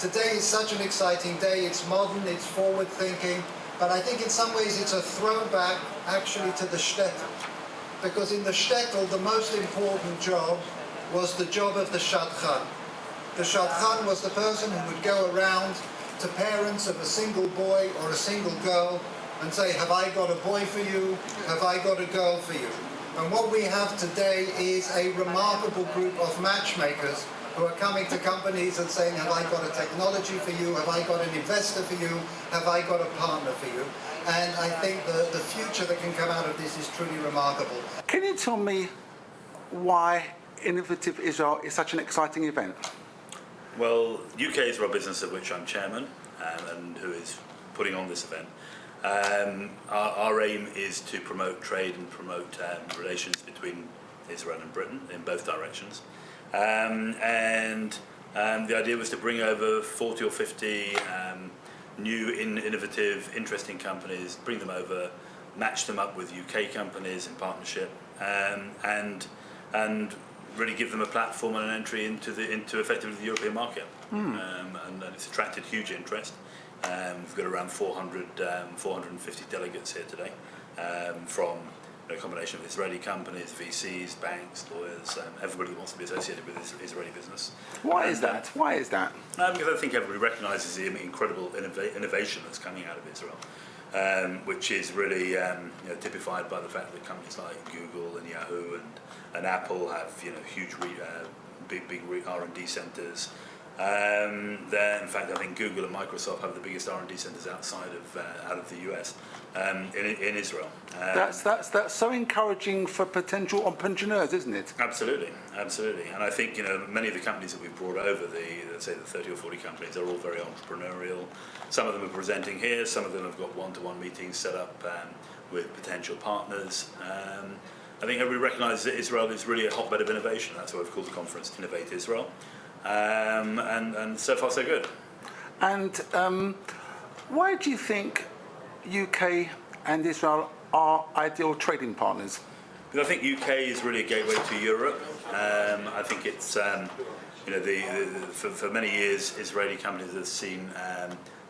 today is such an exciting day. It's modern, it's forward-thinking, but I think in some ways it's a throwback actually to the shtetl. Because in the shtetl, the most important job was the job of the shadchan. The shadchan was the person who would go around to parents of a single boy or a single girl and say, have I got a boy for you? Have I got a girl for you? And what we have today is a remarkable group of matchmakers who are coming to companies and saying, have I got a technology for you? Have I got an investor for you? Have I got a partner for you? And I think the future that can come out of this is truly remarkable. Can you tell me why Innovative Israel is such an exciting event? Well, UK Israel Business, of which I'm chairman, and who is putting on this event, our aim is to promote trade and promote relations between Israel and Britain in both directions. And the idea was to bring over 40 or 50 new, innovative, interesting companies, bring them over, match them up with UK companies in partnership, and really give them a platform and an entry into effectively the European market. And it's attracted huge interest. We've got around 450 delegates here today, from a combination of Israeli companies, VCs, banks, lawyers, everybody who wants to be associated with Israeli business. Why is that? Why is that? Because I think everybody recognises the incredible innovation that's coming out of Israel, which is really typified by the fact that companies like Google and Yahoo and Apple have huge big R&D centres. In fact, I think Google and Microsoft have the biggest R&D centres outside of out of the US in Israel. That's so encouraging for potential entrepreneurs, isn't it? Absolutely, absolutely. And I think many of the companies that we've brought over, let's say the 30 or 40 companies, are all very entrepreneurial. Some of them are presenting here. Some of them have got one-to-one meetings set up with potential partners. I think everybody recognises that Israel is really a hotbed of innovation. That's why we've called the conference Innovate Israel. And so far so good. And why do you think UK and Israel are ideal trading partners? Because I think UK is really a gateway to Europe. I think it's for many years Israeli companies have seen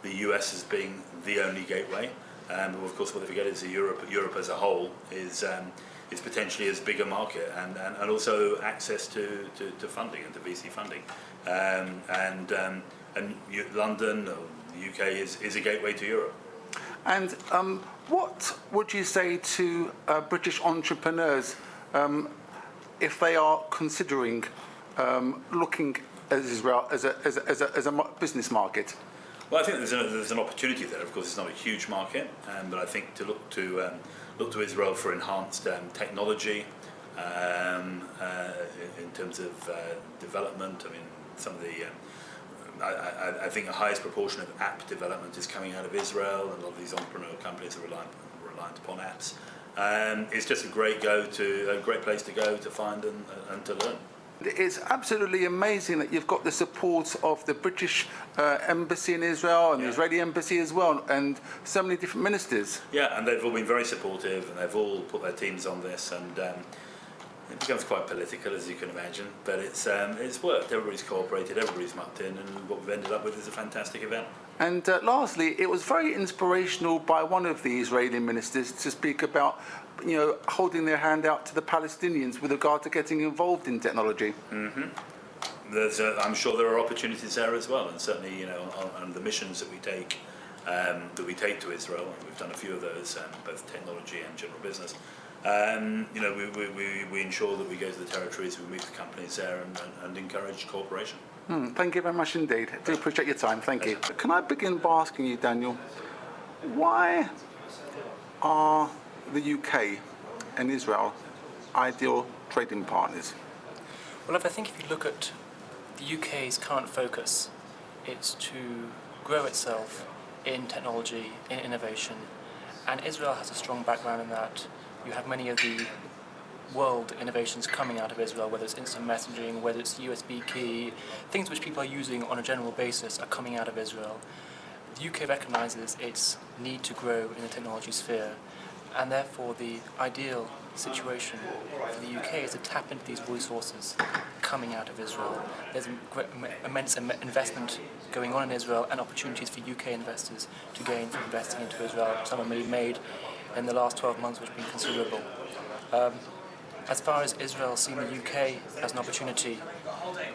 the US as being the only gateway. But of course, what they forget is that Europe as a whole is potentially as big a market, and also access to funding and to VC funding, and London or the UK is a gateway to Europe. And what would you say to British entrepreneurs if they are considering looking at Israel as a business market? Well, I think there's an opportunity there. Of course, it's not a huge market, but I think to look to Israel for enhanced technology in terms of development. I mean, some of the I think the highest proportion of app development is coming out of Israel, and a lot of these entrepreneurial companies are reliant upon apps. It's just a great place to go to find and to learn. It's absolutely amazing that you've got the support of the British embassy in Israel and the Israeli embassy as well, and so many different ministers. Yeah, and they've all been very supportive, and they've all put their teams on this, and it becomes quite political, as you can imagine, but it's worked. Everybody's cooperated, everybody's mucked in, and what we've ended up with is a fantastic event. And lastly, it was very inspirational by one of the Israeli ministers to speak about holding their hand out to the Palestinians with regard to getting involved in technology. Mm-hmm. I'm sure there are opportunities there as well, and certainly on the missions that we take to Israel, and we've done a few of those, both technology and general business. We ensure that we go to the territories, we meet the companies there, and encourage cooperation. Thank you very much indeed. I do appreciate your time. Thank you. Can I begin by asking you, Daniel, why are the UK and Israel ideal trading partners? Well, I think if you look at the UK's current focus, it's to grow itself in technology, in innovation, and Israel has a strong background in that. You have many of the world innovations coming out of Israel, whether it's instant messaging, whether it's USB key, things which people are using on a general basis are coming out of Israel. The UK recognises its need to grow in the technology sphere, and therefore the ideal situation for the UK is to tap into these resources coming out of Israel. There's immense investment going on in Israel and opportunities for UK investors to gain from investing into Israel. Some have been made in the last 12 months, which have been considerable. As far as Israel seeing the UK as an opportunity,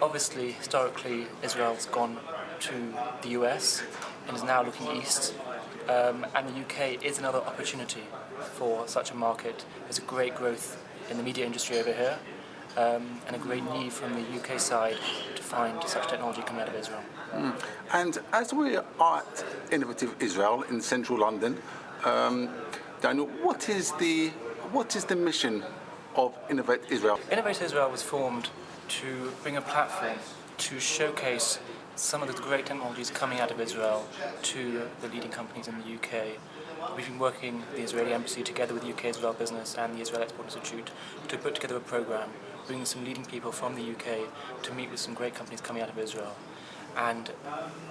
obviously, historically, Israel's gone to the US and is now looking east. And the UK is another opportunity for such a market. There's a great growth in the media industry over here, and a great need from the UK side to find such technology coming out of Israel. And as we are at Innovative Israel in central London, Daniel, what is the mission of Innovate Israel? Innovate Israel was formed to bring a platform to showcase some of the great technologies coming out of Israel to the leading companies in the UK. We've been working with the Israeli Embassy together with UK Israel Business and the Israel Export Institute to put together a program, bringing some leading people from the UK to meet with some great companies coming out of Israel. And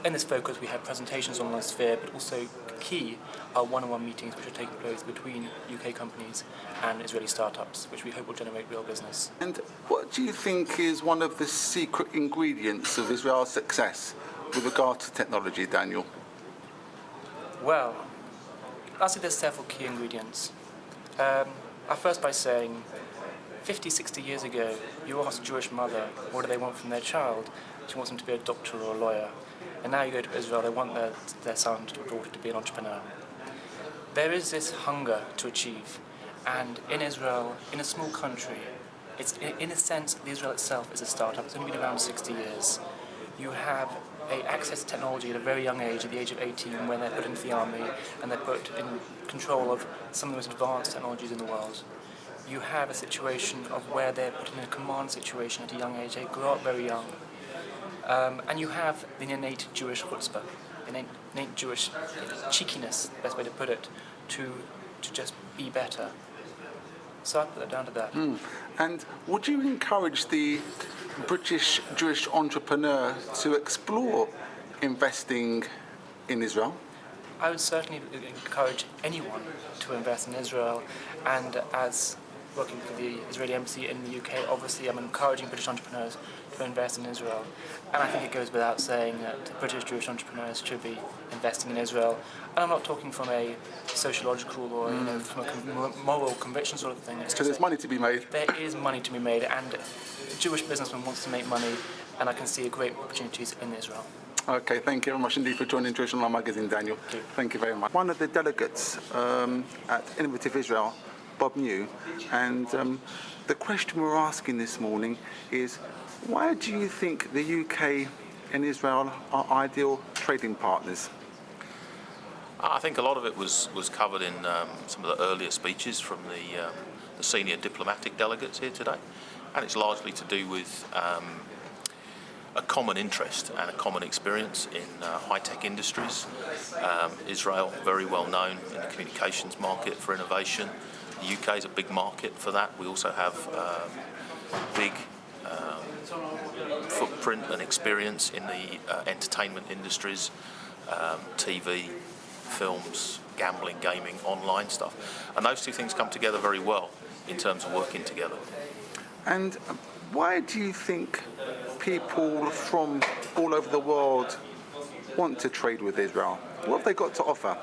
in this focus we have presentations on the sphere, but also key are one-on-one meetings which are taking place between UK companies and Israeli startups, which we hope will generate real business. And what do you think is one of the secret ingredients of Israel's success with regard to technology, Daniel? Well, I'll say there's several key ingredients. I'll first by saying 50, 60 years ago, you asked a Jewish mother what do they want from their child. She wants them to be a doctor or a lawyer. And now you go to Israel, they want their son or daughter to be an entrepreneur. There is this hunger to achieve. And in Israel, in a small country, it's in a sense, Israel itself is a startup. It's only been around 60 years. You have access to technology at a very young age, at the age of 18, when they're put into the army and they're put in control of some of the most advanced technologies in the world. You have a situation of where they're put in a command situation at a young age. They grow up very young. And you have the innate Jewish chutzpah, innate Jewish cheekiness, best way to put it, to just be better. So I put that down to that. And would you encourage the British Jewish entrepreneur to explore investing in Israel? I would certainly encourage anyone to invest in Israel, and as working for the Israeli Embassy in the UK, obviously I'm encouraging British entrepreneurs to invest in Israel. And I think it goes without saying that British Jewish entrepreneurs should be investing in Israel. And I'm not talking from a sociological or from a moral conviction sort of thing. So there's money to be made. There is money to be made, and a Jewish businessman wants to make money, and I can see great opportunities in Israel. Okay, thank you very much indeed for joining Jewish Online Magazine, Daniel. Thank you very much. One of the delegates at Innovative Israel, Bob New, and the question we're asking this morning is, why do you think the UK and Israel are ideal trading partners? I think a lot of it was covered in some of the earlier speeches from the senior diplomatic delegates here today, and it's largely to do with a common interest and a common experience in high-tech industries. Israel, very well known in the communications market for innovation. The UK is a big market for that. We also have big footprint and experience in the entertainment industries, TV, films, gambling, gaming, online stuff. And those two things come together very well in terms of working together. And why do you think people from all over the world want to trade with Israel? What have they got to offer?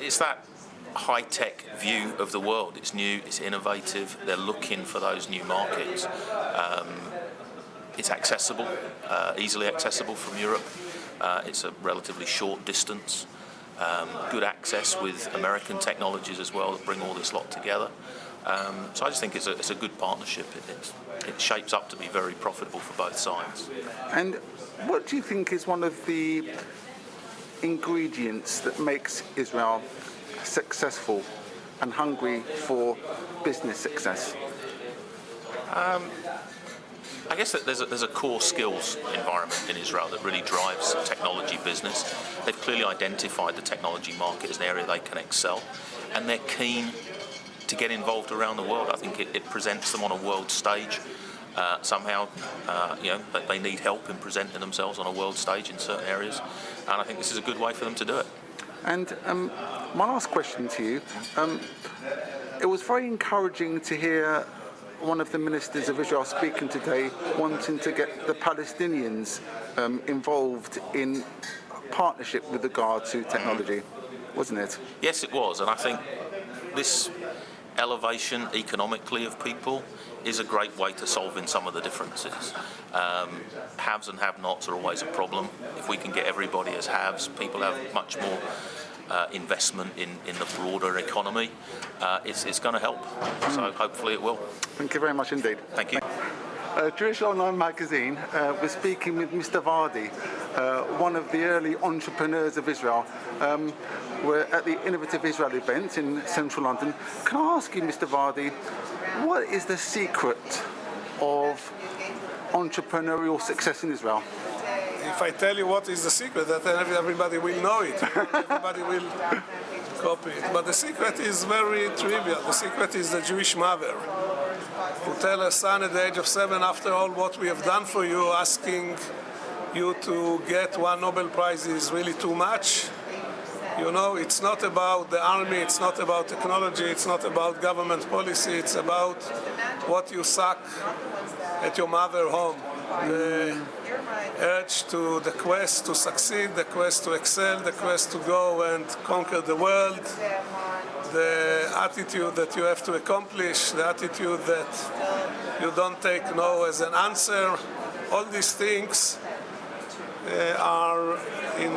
It's that high-tech view of the world. It's new, it's innovative, they're looking for those new markets. It's accessible, easily accessible from Europe. It's a relatively short distance. Good access with American technologies as well that bring all this lot together. So I just think it's a good partnership. It shapes up to be very profitable for both sides. And what do you think is one of the ingredients that makes Israel successful and hungry for business success? I guess that there's a core skills environment in Israel that really drives technology business. They've clearly identified the technology market as an area they can excel, and they're keen to get involved around the world. I think it presents them on a world stage. Somehow, they need help in presenting themselves on a world stage in certain areas, and I think this is a good way for them to do it. And my last question to you, it was very encouraging to hear one of the ministers of Israel speaking today, wanting to get the Palestinians involved in partnership with regard to technology, wasn't it? Yes, it was, and I think this elevation economically of people is a great way to solving some of the differences. Haves and have-nots are always a problem. If we can get everybody as haves, people have much more investment in the broader economy. It's going to help, so hopefully it will. Thank you very much indeed. Thank you. Jewish Online Magazine, we're speaking with Mr. Vardy, one of the early entrepreneurs of Israel. We're at the Innovative Israel event in central London. Can I ask you, Mr. Vardy, what is the secret of entrepreneurial success in Israel? If I tell you what is the secret, then everybody will know it. Everybody will copy it. But the secret is very trivial. The secret is the Jewish mother who tell her son at the age of 7, after all what we have done for you, asking you to get one Nobel Prize is really too much. You know, it's not about the army, it's not about technology, it's not about government policy, it's about what you suck at your mother home. The urge to the quest to succeed, the quest to excel, the quest to go and conquer the world, the attitude that you have to accomplish, the attitude that you don't take no as an answer. All these things are in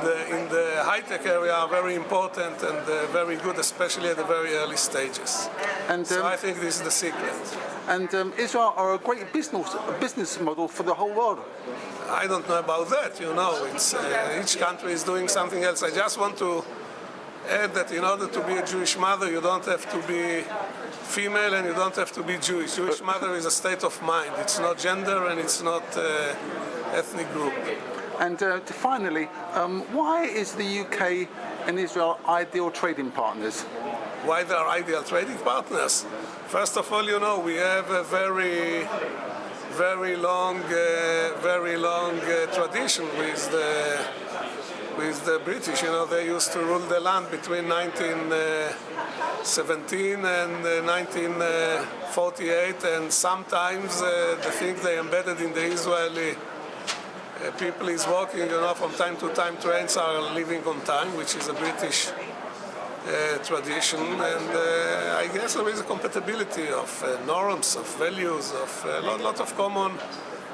the high-tech area are very important and very good, especially at the very early stages. And, so I think this is the secret. And Israel are a great business model for the whole world. I don't know about that, you know. It's, each country is doing something else. I just want to add that in order to be a Jewish mother, you don't have to be female and you don't have to be Jewish. Jewish mother is a state of mind. It's not gender and it's not ethnic group. And finally, why is the UK and Israel ideal trading partners? Why they are ideal trading partners? First of all, you know, we have a very long tradition with the British. You know, they used to rule the land between 1917 and 1948, and sometimes the thing they embedded in the Israeli people is working, you know, from time to time trains are leaving on time, which is a British tradition, and I guess there is a compatibility of norms, of values, of a lot of common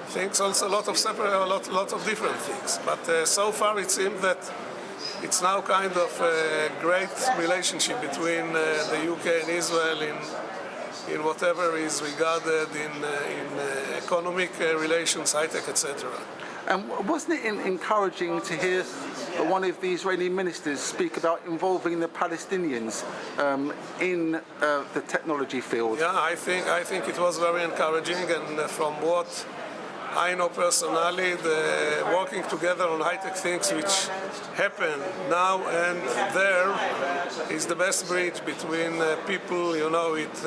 things, also a lot of separate, a lot of different things. But so far it seems that it's now kind of a great relationship between the UK and Israel in whatever is regarded in economic relations, high-tech, etc. And wasn't it encouraging to hear one of the Israeli ministers speak about involving the Palestinians in the technology field? Yeah, I think it was very encouraging, and from what I know personally, the working together on high-tech things which happen now and there is the best bridge between people. You know, it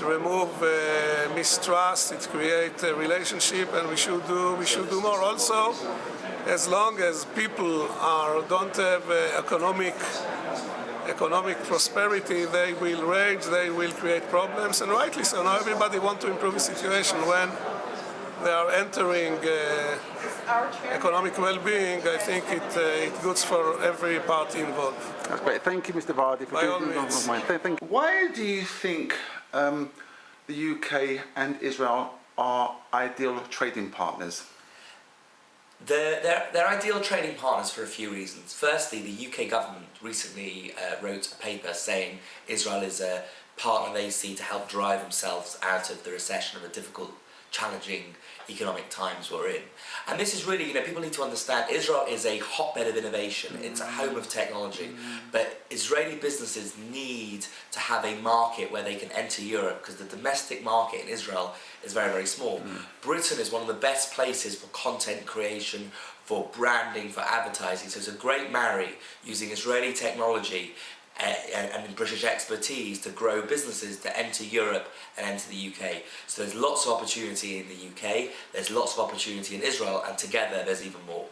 removes mistrust, it creates a relationship, and we should do more. Also, as long as people don't have economic prosperity, they will rage, they will create problems, and rightly so. Now everybody wants to improve the situation. When they are entering economic well-being, I think it's good for every party involved. That's great. Thank you, Mr. Vardy, for doing this. Thank you. Why do you think the UK and Israel are ideal trading partners? They're ideal trading partners for a few reasons. Firstly, the UK government recently wrote a paper saying Israel is a partner they see to help drive themselves out of the recession and the difficult, challenging economic times we're in. And this is really, people need to understand Israel is a hotbed of innovation. It's a home of technology. But Israeli businesses need to have a market where they can enter Europe, because the domestic market in Israel is very, very small. Britain is one of the best places for content creation, for branding, for advertising. So it's a great marry using Israeli technology and British expertise to grow businesses to enter Europe and enter the UK. So there's lots of opportunity in the UK, there's lots of opportunity in Israel, and together there's even more.